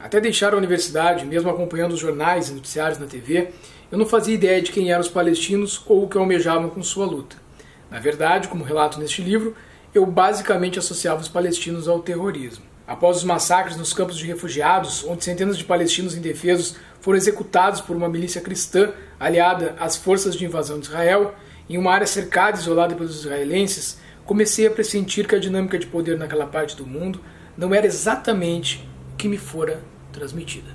até deixar a universidade, mesmo acompanhando os jornais e noticiários na TV, eu não fazia ideia de quem eram os palestinos ou o que almejavam com sua luta. Na verdade, como relato neste livro, eu basicamente associava os palestinos ao terrorismo. Após os massacres nos campos de refugiados, onde centenas de palestinos indefesos foram executados por uma milícia cristã aliada às forças de invasão de Israel, em uma área cercada e isolada pelos israelenses, comecei a pressentir que a dinâmica de poder naquela parte do mundo não era exatamente o que me fora transmitida.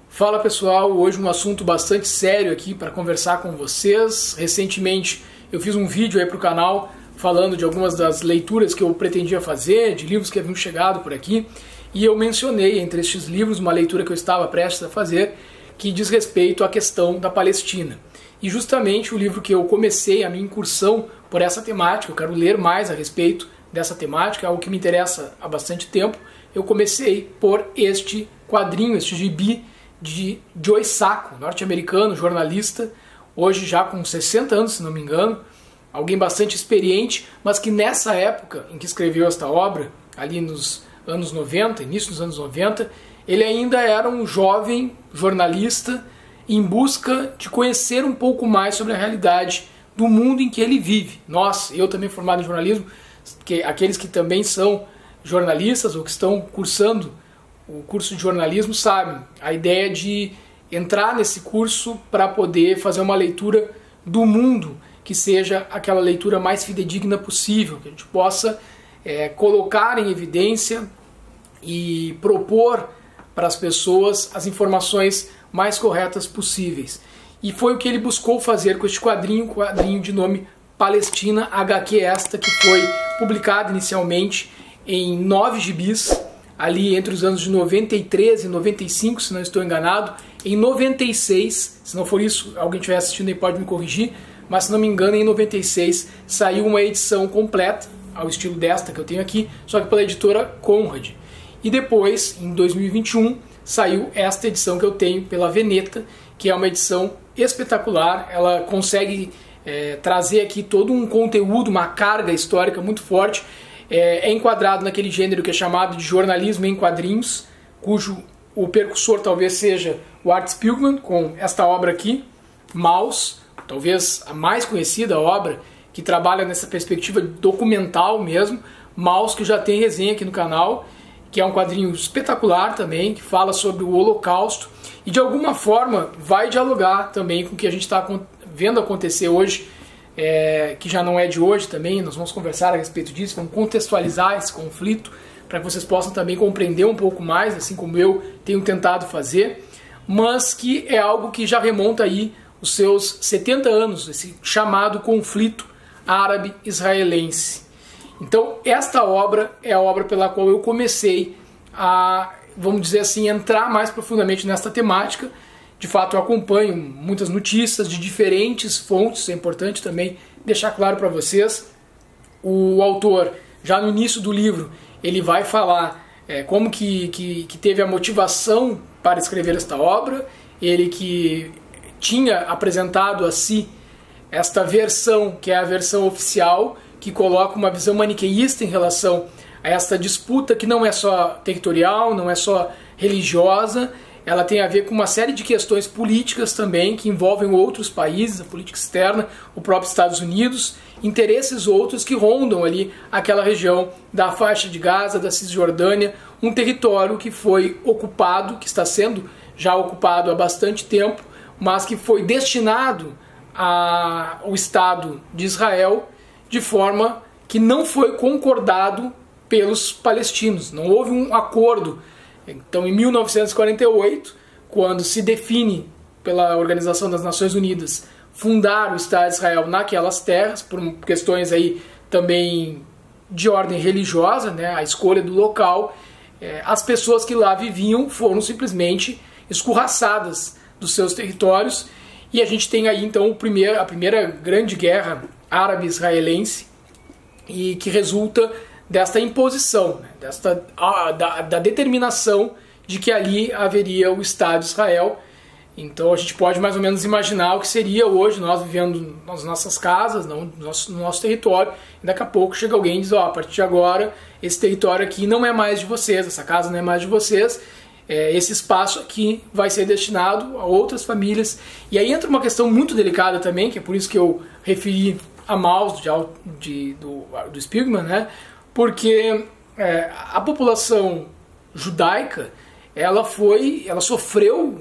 Fala pessoal, hoje um assunto bastante sério aqui para conversar com vocês. Recentemente eu fiz um vídeo aí para o canal falando de algumas das leituras que eu pretendia fazer, de livros que haviam chegado por aqui, e eu mencionei entre estes livros uma leitura que eu estava prestes a fazer que diz respeito à questão da Palestina. E justamente o livro que eu comecei a minha incursão por essa temática, eu quero ler mais a respeito dessa temática, algo que me interessa há bastante tempo, eu comecei por este quadrinho, este gibi de Joe Sacco, norte-americano, jornalista, hoje já com 60 anos, se não me engano, alguém bastante experiente, mas que nessa época em que escreveu esta obra, ali nos anos 90, início dos anos 90, ele ainda era um jovem jornalista em busca de conhecer um pouco mais sobre a realidade do mundo em que ele vive. Nós, eu também formado em jornalismo, aqueles que também são jornalistas ou que estão cursando o curso de jornalismo sabem a ideia de entrar nesse curso para poder fazer uma leitura do mundo que seja aquela leitura mais fidedigna possível, que a gente possa colocar em evidência e propor para as pessoas as informações mais corretas possíveis. E foi o que ele buscou fazer com este quadrinho de nome Palestina, HQ esta, que foi publicado inicialmente em 9 gibis, ali entre os anos de 93 e 95, se não estou enganado. Em 96, se não for isso, alguém estiver assistindo aí pode me corrigir, mas se não me engano, em 96 saiu uma edição completa, ao estilo desta que eu tenho aqui, só que pela editora Conrad. E depois, em 2021, saiu esta edição que eu tenho pela Veneta, que é uma edição espetacular. Ela consegue trazer aqui todo um conteúdo, uma carga histórica muito forte. É enquadrado naquele gênero que é chamado de jornalismo em quadrinhos, cujo o percussor talvez seja o Art Spiegelman, com esta obra aqui, Maus, talvez a mais conhecida obra, que trabalha nessa perspectiva documental mesmo, Maus, que já tem resenha aqui no canal, que é um quadrinho espetacular também, que fala sobre o Holocausto, e de alguma forma vai dialogar também com o que a gente está vendo acontecer hoje, que já não é de hoje também. Nós vamos conversar a respeito disso, vamos contextualizar esse conflito, para que vocês possam também compreender um pouco mais, assim como eu tenho tentado fazer, mas que é algo que já remonta aí os seus 70 anos, esse chamado conflito árabe-israelense. Então esta obra é a obra pela qual eu comecei a, vamos dizer assim, entrar mais profundamente nesta temática. De fato, eu acompanho muitas notícias de diferentes fontes, é importante também deixar claro para vocês. O autor, já no início do livro, ele vai falar como que teve a motivação para escrever esta obra, ele que tinha apresentado a si esta versão, que é a versão oficial, que coloca uma visão maniqueísta em relação a esta disputa que não é só territorial, não é só religiosa, ela tem a ver com uma série de questões políticas também, que envolvem outros países, a política externa, o próprio Estados Unidos, interesses outros que rondam ali aquela região da faixa de Gaza, da Cisjordânia, um território que foi ocupado, que está sendo já ocupado há bastante tempo, mas que foi destinado ao Estado de Israel de forma que não foi concordado pelos palestinos, não houve um acordo. Então, em 1948, quando se define pela Organização das Nações Unidas fundar o Estado de Israel naquelas terras, por questões aí também de ordem religiosa, né, a escolha do local, as pessoas que lá viviam foram simplesmente escorraçadas dos seus territórios, e a gente tem aí então a primeira grande guerra árabe-israelense, e que resulta desta imposição, né, da determinação de que ali haveria o Estado de Israel, Então a gente pode mais ou menos imaginar o que seria hoje nós vivendo nas nossas casas, no nosso território, e daqui a pouco chega alguém e diz, a partir de agora esse território aqui não é mais de vocês, essa casa não é mais de vocês, esse espaço aqui vai ser destinado a outras famílias. E aí entra uma questão muito delicada também, que é por isso que eu referi a Maus do Spiegelman, né? Porque a população judaica ela sofreu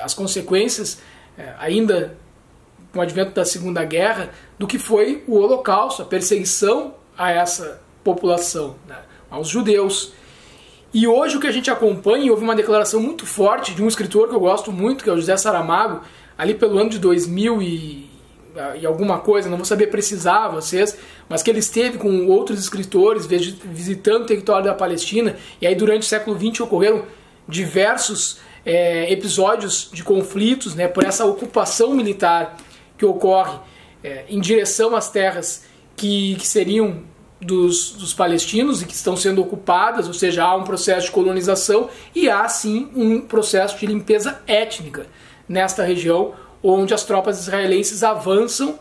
as consequências, ainda com o advento da Segunda Guerra, do que foi o Holocausto, a perseguição a essa população, né, aos judeus. E hoje o que a gente acompanha, houve uma declaração muito forte de um escritor que eu gosto muito, que é o José Saramago, ali pelo ano de 2000 e alguma coisa, não vou saber precisar vocês, mas que ele esteve com outros escritores visitando o território da Palestina, e aí durante o século XX ocorreram diversos episódios de conflitos, né, por essa ocupação militar que ocorre em direção às terras que seriam dos palestinos e que estão sendo ocupadas, ou seja, há um processo de colonização e há sim um processo de limpeza étnica nesta região, onde as tropas israelenses avançam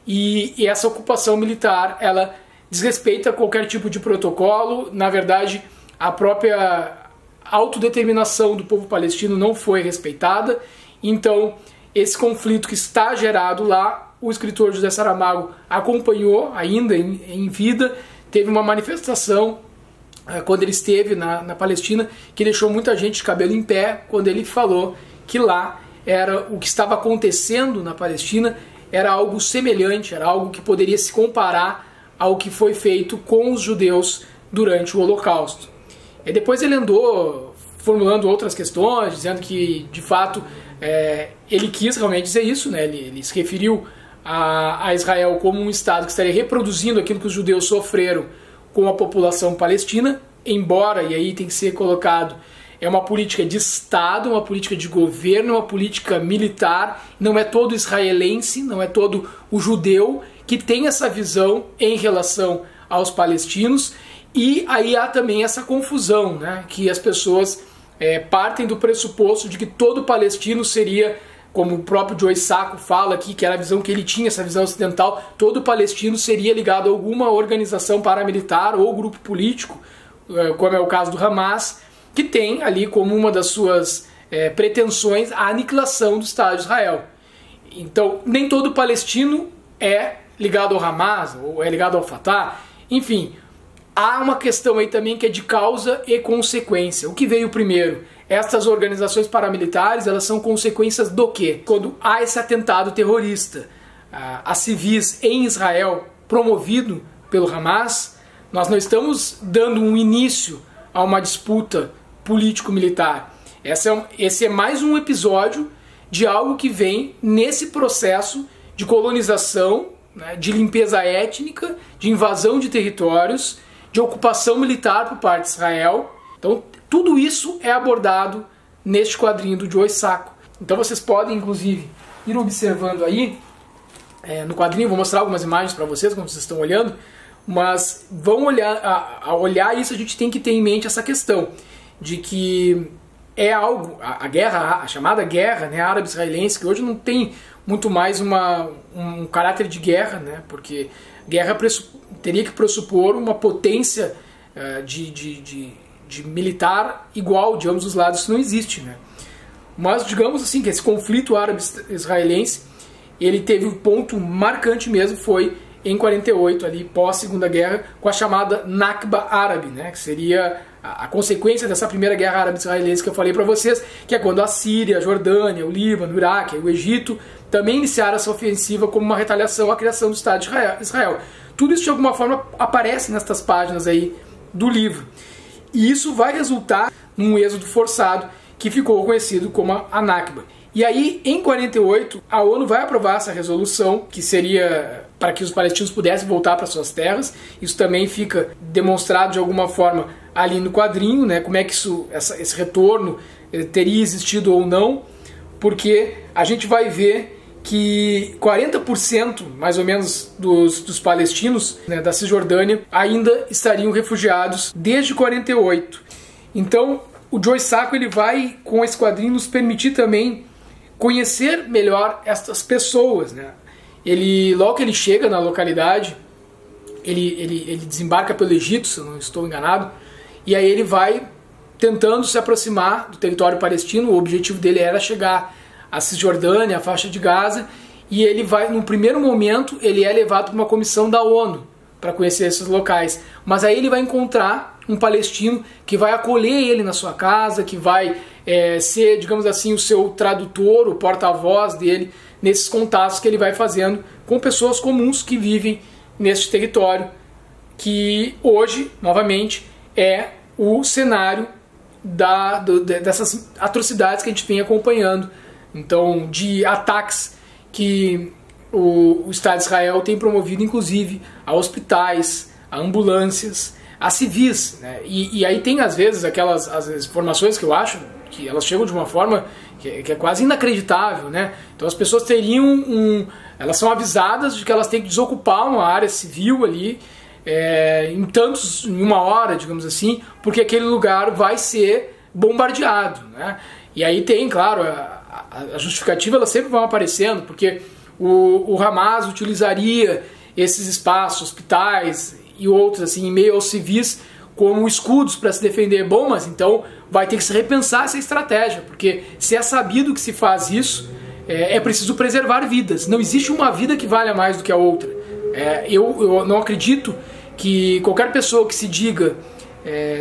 e essa ocupação militar ela desrespeita qualquer tipo de protocolo. Na verdade, a própria autodeterminação do povo palestino não foi respeitada. Então, esse conflito que está gerado lá, o escritor José Saramago acompanhou ainda em vida. Teve uma manifestação quando ele esteve na Palestina que deixou muita gente de cabelo em pé quando ele falou que lá era o que estava acontecendo na Palestina, era algo semelhante, era algo que poderia se comparar ao que foi feito com os judeus durante o Holocausto. E depois ele andou formulando outras questões, dizendo que, de fato, ele quis realmente dizer isso, né? Ele se referiu a Israel como um Estado que estaria reproduzindo aquilo que os judeus sofreram com a população palestina, embora, e aí tem que ser colocado, é uma política de Estado, uma política de governo, uma política militar, não é todo israelense, não é todo o judeu que tem essa visão em relação aos palestinos. E aí há também essa confusão, né, que as pessoas partem do pressuposto de que todo palestino seria, como o próprio Joe Sacco fala aqui, que era a visão que ele tinha, essa visão ocidental, todo palestino seria ligado a alguma organização paramilitar ou grupo político, como é o caso do Hamas, que tem ali como uma das suas pretensões a aniquilação do Estado de Israel. Então, nem todo palestino é ligado ao Hamas ou é ligado ao Fatah, enfim. Há uma questão aí também que é de causa e consequência. O que veio primeiro? Estas organizações paramilitares, elas são consequências do quê? Quando há esse atentado terrorista a civis em Israel, promovido pelo Hamas, nós não estamos dando um início a uma disputa político-militar. Esse é mais um episódio de algo que vem nesse processo de colonização, né, de limpeza étnica, de invasão de territórios, de ocupação militar por parte de Israel. Então, tudo isso é abordado neste quadrinho do Joe Sacco. Então, vocês podem, inclusive, ir observando aí, no quadrinho, vou mostrar algumas imagens para vocês, como vocês estão olhando, mas vão a olhar isso, a gente tem que ter em mente essa questão de que é algo, a guerra, a chamada guerra, né, árabe-israelense, que hoje não tem muito mais um caráter de guerra, né, porque guerra teria que pressupor uma potência de militar igual de ambos os lados, isso não existe, né? Mas digamos assim que esse conflito árabe-israelense, ele teve um ponto marcante mesmo, foi em 48, ali pós Segunda Guerra, com a chamada Nakba árabe, né? Que seria a consequência dessa primeira guerra árabe-israelense que eu falei para vocês, que é quando a Síria, a Jordânia, o Líbano, o Iraque, o Egito também iniciaram essa ofensiva como uma retaliação à criação do Estado de Israel. Tudo isso de alguma forma aparece nestas páginas aí do livro. E isso vai resultar num êxodo forçado que ficou conhecido como a Nakba. E aí, em 48, a ONU vai aprovar essa resolução, que seria para que os palestinos pudessem voltar para suas terras. Isso também fica demonstrado de alguma forma ali no quadrinho, né? Como é que esse retorno teria existido ou não, porque a gente vai ver que 40% mais ou menos dos palestinos, né, da Cisjordânia ainda estariam refugiados desde 48. Então o Joe Sacco ele vai com esse quadrinho nos permitir também conhecer melhor estas pessoas, né? Logo que ele chega na localidade, ele desembarca pelo Egito, se eu não estou enganado, e aí ele vai tentando se aproximar do território palestino. O objetivo dele era chegar à Cisjordânia, à faixa de Gaza, e ele vai, no primeiro momento, ele é levado para uma comissão da ONU para conhecer esses locais. Mas aí ele vai encontrar um palestino que vai acolher ele na sua casa, que vai ser, digamos assim, o seu tradutor, o porta-voz dele, nesses contatos que ele vai fazendo com pessoas comuns que vivem neste território, que hoje, novamente, é o cenário dessas atrocidades que a gente vem acompanhando. Então, de ataques que o Estado de Israel tem promovido, inclusive, a hospitais, a ambulâncias, a civis, né? E aí tem, às vezes, as informações que eu acho que elas chegam de uma forma que é quase inacreditável, né? Então as pessoas elas são avisadas de que elas têm que desocupar uma área civil ali em uma hora, digamos assim, porque aquele lugar vai ser bombardeado, né? E aí tem, claro, a justificativa, elas sempre vão aparecendo, porque o Hamas utilizaria esses espaços, hospitais e outros, assim, em meio aos civis, como escudos para se defender. Bom, mas então vai ter que se repensar essa estratégia, porque se é sabido que se faz isso, é preciso preservar vidas. Não existe uma vida que valha mais do que a outra. Eu não acredito que qualquer pessoa que se diga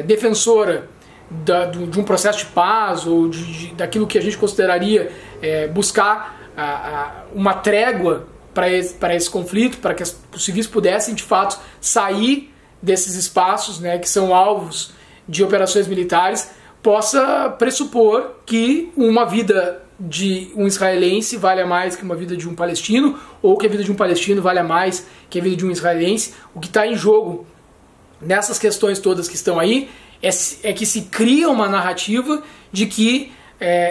defensora de um processo de paz ou daquilo que a gente consideraria buscar uma trégua para esse conflito, para que os civis pudessem de fato sair desses espaços, né, que são alvos de operações militares, possa pressupor que uma vida de um israelense valha mais que uma vida de um palestino, ou que a vida de um palestino valha mais que a vida de um israelense. O que está em jogo nessas questões todas que estão aí é que se cria uma narrativa de que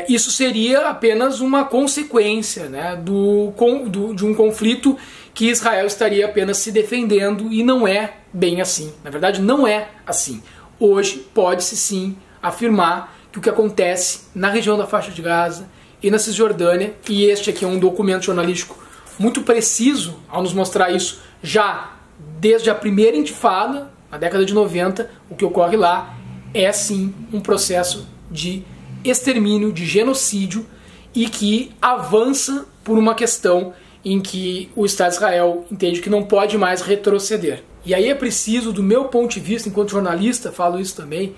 isso seria apenas uma consequência, né, de um conflito que Israel estaria apenas se defendendo, e não é bem assim. Na verdade, não é assim. Hoje pode-se sim afirmar que o que acontece na região da faixa de Gaza e na Cisjordânia, e este aqui é um documento jornalístico muito preciso ao nos mostrar isso, já desde a primeira intifada, na década de 90, o que ocorre lá é sim um processo de extermínio, de genocídio, e que avança por uma questão em que o Estado de Israel entende que não pode mais retroceder. E aí é preciso, do meu ponto de vista, enquanto jornalista, falo isso também,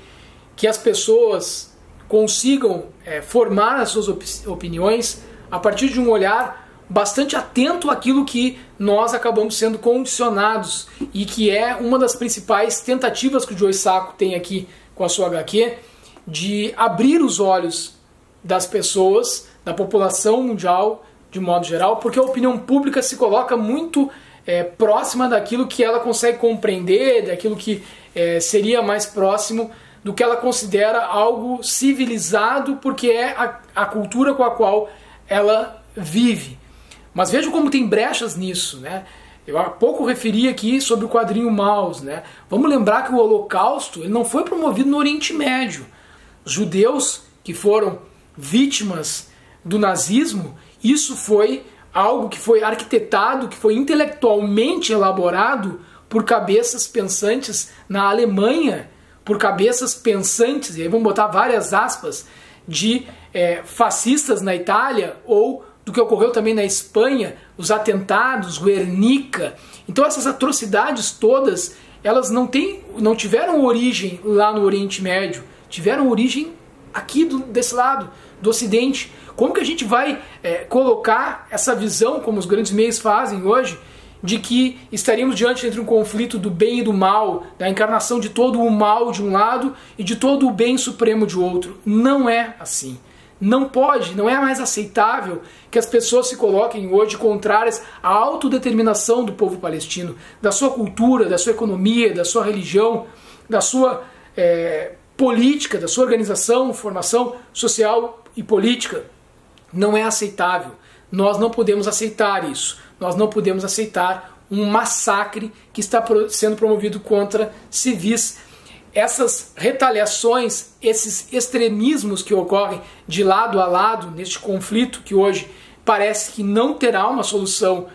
que as pessoas consigam formar as suas opiniões a partir de um olhar bastante atento àquilo que nós acabamos sendo condicionados, e que é uma das principais tentativas que o Joe Sacco tem aqui com a sua HQ, de abrir os olhos das pessoas, da população mundial de modo geral, porque a opinião pública se coloca muito próxima daquilo que ela consegue compreender, daquilo que seria mais próximo do que ela considera algo civilizado, porque é a cultura com a qual ela vive. Mas veja como tem brechas nisso, né? Eu há pouco referi aqui sobre o quadrinho Maus, né? Vamos lembrar que o Holocausto ele não foi promovido no Oriente Médio. Os judeus que foram vítimas do nazismo, isso foi algo que foi arquitetado, que foi intelectualmente elaborado por cabeças pensantes na Alemanha, por cabeças pensantes, e aí vamos botar várias aspas, de fascistas na Itália, ou do que ocorreu também na Espanha, os atentados, Guernica. Então essas atrocidades todas, elas não tiveram origem lá no Oriente Médio, tiveram origem aqui desse lado, do Ocidente. Como que a gente vai colocar essa visão, como os grandes meios fazem hoje, de que estaríamos diante entre um conflito do bem e do mal, da encarnação de todo o mal de um lado e de todo o bem supremo de outro? Não é assim. Não pode, não é mais aceitável que as pessoas se coloquem hoje contrárias à autodeterminação do povo palestino, da sua cultura, da sua economia, da sua religião, da sua política, da sua organização, formação social e política. Não é aceitável. Nós não podemos aceitar isso. Nós não podemos aceitar um massacre que está sendo promovido contra civis. essas retaliações, esses extremismos que ocorrem de lado a lado neste conflito que hoje parece que não terá uma solução,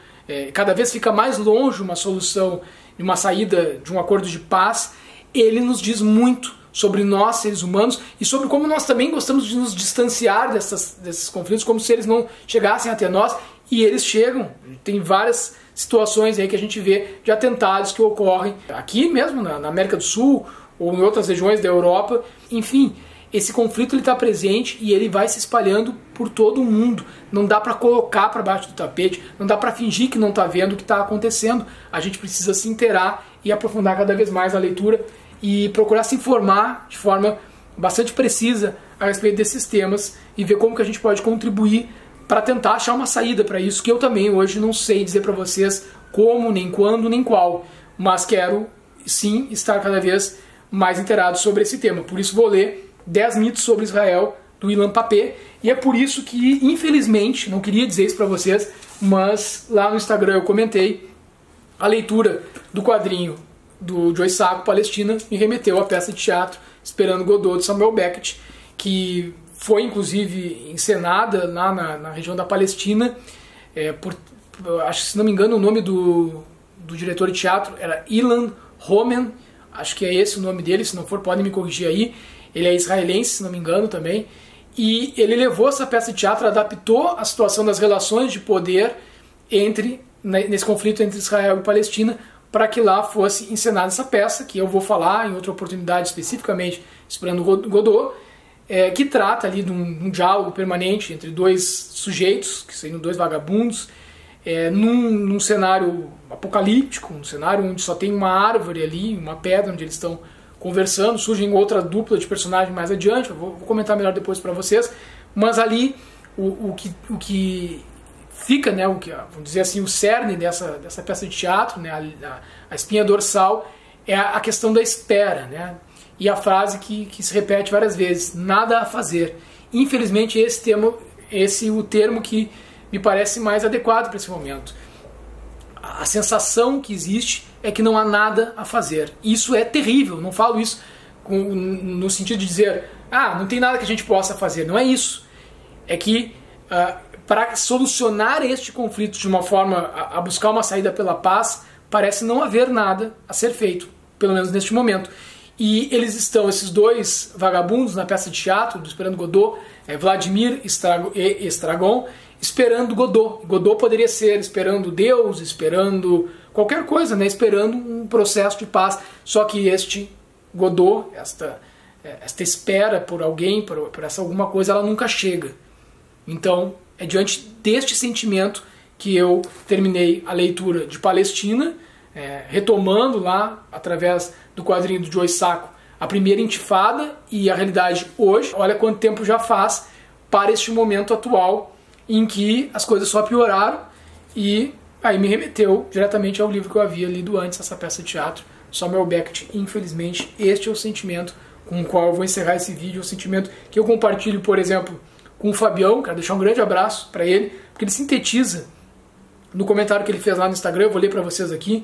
cada vez fica mais longe uma solução de uma saída de um acordo de paz, ele nos diz muito sobre nós, seres humanos, e sobre como nós também gostamos de nos distanciar desses conflitos, como se eles não chegassem até nós, e eles chegam. Tem várias situações aí que a gente vê de atentados que ocorrem aqui mesmo na América do Sul, ou em outras regiões da Europa. Enfim, esse conflito está presente e ele vai se espalhando por todo o mundo. Não dá para colocar para baixo do tapete, não dá para fingir que não está vendo o que está acontecendo. A gente precisa se inteirar e aprofundar cada vez mais a leitura e procurar se informar de forma bastante precisa a respeito desses temas e ver como que a gente pode contribuir para tentar achar uma saída para isso, que eu também hoje não sei dizer para vocês como, nem quando, nem qual, mas quero sim estar cada vez mais inteirado sobre esse tema. Por isso vou ler 10 mitos sobre Israel, do Ilan Pappé, e é por isso que, infelizmente, não queria dizer isso para vocês, mas lá no Instagram eu comentei, a leitura do quadrinho do Joe Sacco, Palestina, me remeteu à peça de teatro Esperando Godot, de Samuel Beckett, que foi inclusive encenada lá na região da Palestina, acho que, se não me engano, o nome do diretor de teatro era Ilan Roman, acho que é esse o nome dele, se não for podem me corrigir aí, ele é israelense, se não me engano também, e ele levou essa peça de teatro, adaptou a situação das relações de poder nesse conflito entre Israel e Palestina, para que lá fosse encenada essa peça, que eu vou falar em outra oportunidade especificamente, Esperando Godot, que trata ali de um diálogo permanente entre dois sujeitos, que seriam dois vagabundos, num cenário apocalíptico, um cenário onde só tem uma árvore ali, uma pedra onde eles estão conversando, surgem outra dupla de personagens mais adiante, eu vou comentar melhor depois para vocês, mas ali o que fica, né, vamos dizer assim, o cerne dessa peça de teatro, né, a espinha dorsal, é a questão da espera, né, e a frase que se repete várias vezes, nada a fazer. Infelizmente esse é o termo que me parece mais adequado para esse momento. A sensação que existe é que não há nada a fazer. Isso é terrível, não falo isso no sentido de dizer, não tem nada que a gente possa fazer, não é isso. É que para solucionar este conflito de uma forma a buscar uma saída pela paz, parece não haver nada a ser feito, pelo menos neste momento. E eles estão, esses dois vagabundos na peça de teatro, do Esperando Godot, Vladimir e Estragon, esperando Godot. Godot poderia ser esperando Deus, esperando qualquer coisa, né? Esperando um processo de paz. Só que este Godot, esta espera por alguém, por essa alguma coisa, ela nunca chega. Então, é diante deste sentimento que eu terminei a leitura de Palestina, retomando lá, através do quadrinho do Joe Sacco, a primeira intifada e a realidade hoje. Olha quanto tempo já faz para este momento atual em que as coisas só pioraram, e aí me remeteu diretamente ao livro que eu havia lido antes, essa peça de teatro, Samuel Beckett. Infelizmente, este é o sentimento com o qual eu vou encerrar esse vídeo, o sentimento que eu compartilho, por exemplo, com o Fabião. Quero deixar um grande abraço para ele, porque ele sintetiza no comentário que ele fez lá no Instagram, eu vou ler para vocês aqui,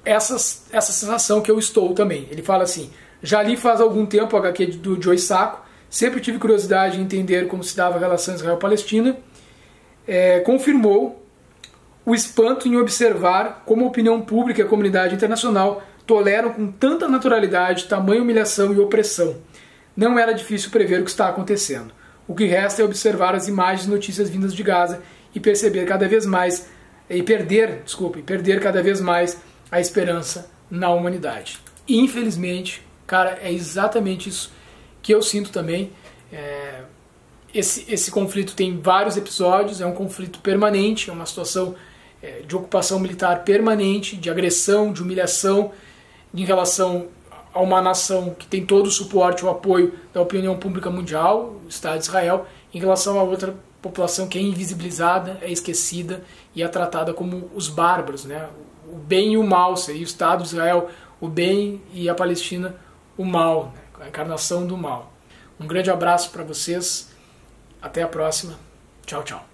essa sensação que eu estou também. Ele fala assim: já li faz algum tempo o HQ do Joe Sacco, sempre tive curiosidade em entender como se dava a relação Israel-Palestina, confirmou o espanto em observar como a opinião pública e a comunidade internacional toleram com tanta naturalidade tamanha humilhação e opressão. Não era difícil prever o que está acontecendo. O que resta é observar as imagens e notícias vindas de Gaza e perceber cada vez mais, perder cada vez mais a esperança na humanidade. E, infelizmente, cara, é exatamente isso que eu sinto também. Esse conflito tem vários episódios, é um conflito permanente, é uma situação de ocupação militar permanente, de agressão, de humilhação em relação a uma nação que tem todo o suporte, o apoio da opinião pública mundial, o Estado de Israel, em relação a outra população que é invisibilizada, é esquecida e é tratada como os bárbaros, né? O bem e o mal, seria o Estado de Israel o bem e a Palestina o mal, né? A encarnação do mal. Um grande abraço para vocês, até a próxima, tchau, tchau.